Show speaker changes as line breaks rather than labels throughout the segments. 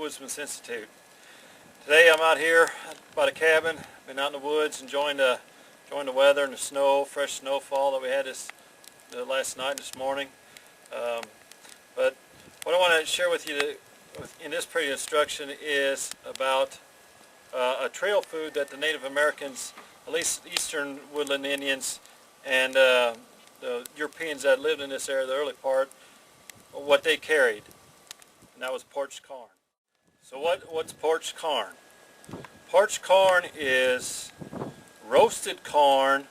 Backwoodsman's Institute. Today I'm out here by the cabin, been out in the woods enjoying the weather and the snow, fresh snowfall that we had last night and this morning. But what I want to share with you in this pretty instruction is about a trail food that the Native Americans, at least Eastern Woodland Indians, and the Europeans that lived in this area, the early part, what they carried, and that was parched corn. So what's parched corn? Parched corn is roasted corn,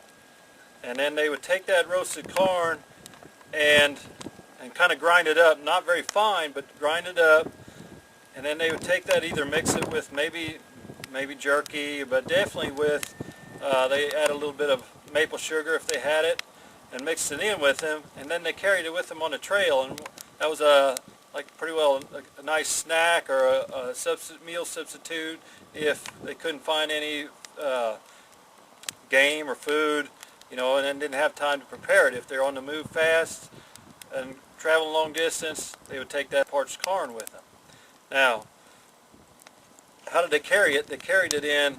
and then they would take that roasted corn and kind of grind it up, not very fine, but grind it up, and then they would take that, either mix it with maybe jerky, but definitely with, they add a little bit of maple sugar if they had it, and mixed it in with them, and then they carried it with them on the trail, and that was pretty well a nice snack or a meal substitute if they couldn't find any game or food, and then didn't have time to prepare it. If they're on the move fast and traveling long distance, they would take that parched corn with them. Now, how did they carry it? They carried it in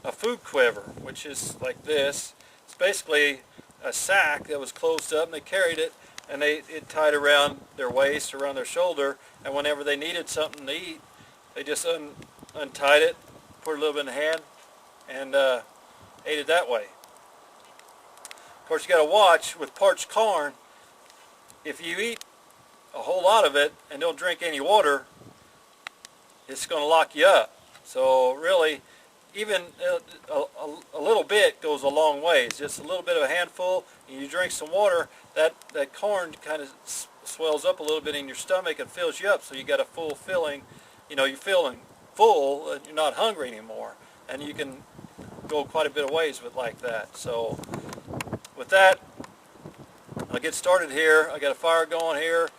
a food quiver, which is like this. It's basically a sack that was closed up, and they carried it, and it tied around their waist, around their shoulder, and whenever they needed something to eat, they just untied it, put a little bit in the hand, and ate it that way. Of course, you got to watch with parched corn. If you eat a whole lot of it and don't drink any water, it's going to lock you up. So really, even a little bit goes a long ways. Just a little bit of a handful, and you drink some water, that corn kind of swells up a little bit in your stomach and fills you up, so you got a full filling. You're feeling full, and you're not hungry anymore, and you can go quite a bit of ways with like that. So with that, I'll get started here. I got a fire going here.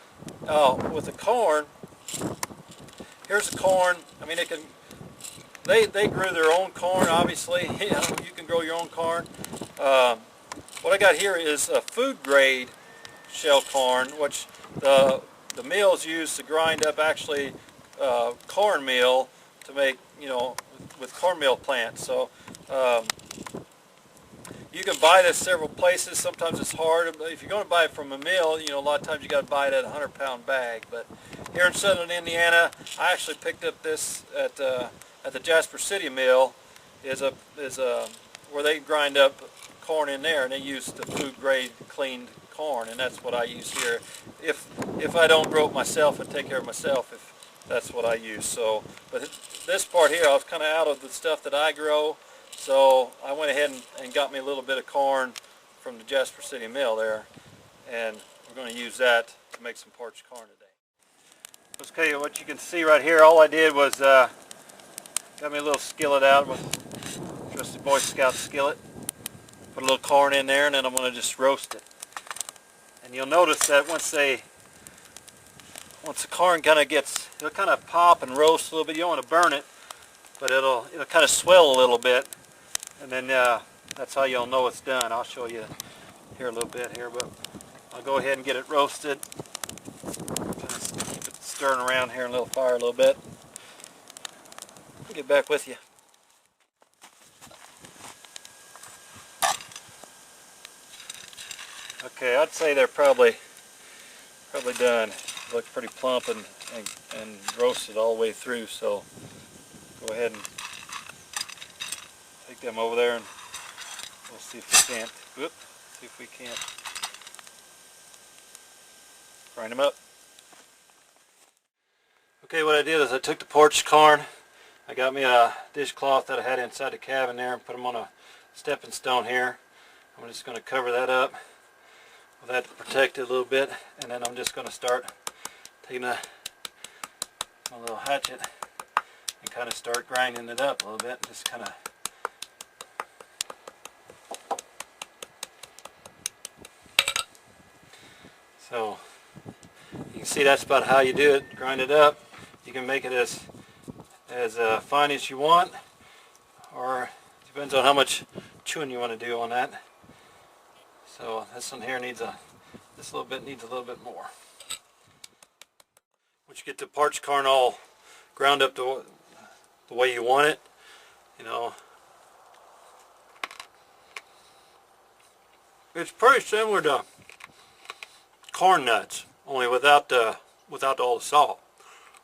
With the corn, here's the corn. I mean, they grew their own corn, obviously. You can grow your own corn. What I got here is a food grade shell corn, which the mills use to grind up actually cornmeal to make, with cornmeal plants. So you can buy this several places. Sometimes it's hard. If you're going to buy it from a mill, a lot of times you got to buy it at a 100-pound bag. But here in southern Indiana, I actually picked up this at the Jasper City mill. Is where they grind up corn in there, and they use the food grade cleaned corn, and that's what I use here. If I don't grow it myself and take care of myself, if that's what I use. So, but this part here, I was kind of out of the stuff that I grow, so I went ahead and got me a little bit of corn from the Jasper City mill there, and we're going to use that to make some parched corn today. Okay, what you can see right here, all I did was got me a little skillet out with trusty Boy Scout skillet. Put a little corn in there, and then I'm going to just roast it. And you'll notice that once the corn it'll kind of pop and roast a little bit. You don't want to burn it, but it'll kind of swell a little bit, and then that's how you'll know it's done. I'll show you here a little bit here, but I'll go ahead and get it roasted. Kind of keep it stirring around here in a little fire a little bit. I'll get back with you. Okay, I'd say they're probably done. Look pretty plump and roasted all the way through, so go ahead and take them over there, and we'll see if we can't grind them up. Okay, what I did is I took the parched corn. I got me a dishcloth that I had inside the cabin there and put them on a stepping stone here. I'm just going to cover that up with that to protect it a little bit, and then I'm just going to start taking my little hatchet and kind of start grinding it up a little bit. Just kind of so you can see that's about how you do it. Grind it up. You can make it as fine as you want, or it depends on how much chewing you want to do on that. So this one here this little bit needs a little bit more. Once you get the parched corn all ground up the way you want it, you know. It's pretty similar to corn nuts, only without all the salt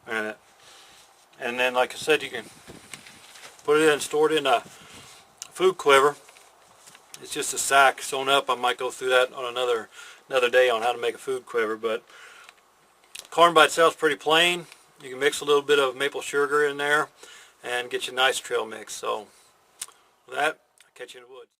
in it. And then, like I said, you can put it in, store it in a food quiver. It's just a sack sewn up. I might go through that on another day on how to make a food quiver. But corn by itself is pretty plain. You can mix a little bit of maple sugar in there and get you a nice trail mix. So with that, I'll catch you in the woods.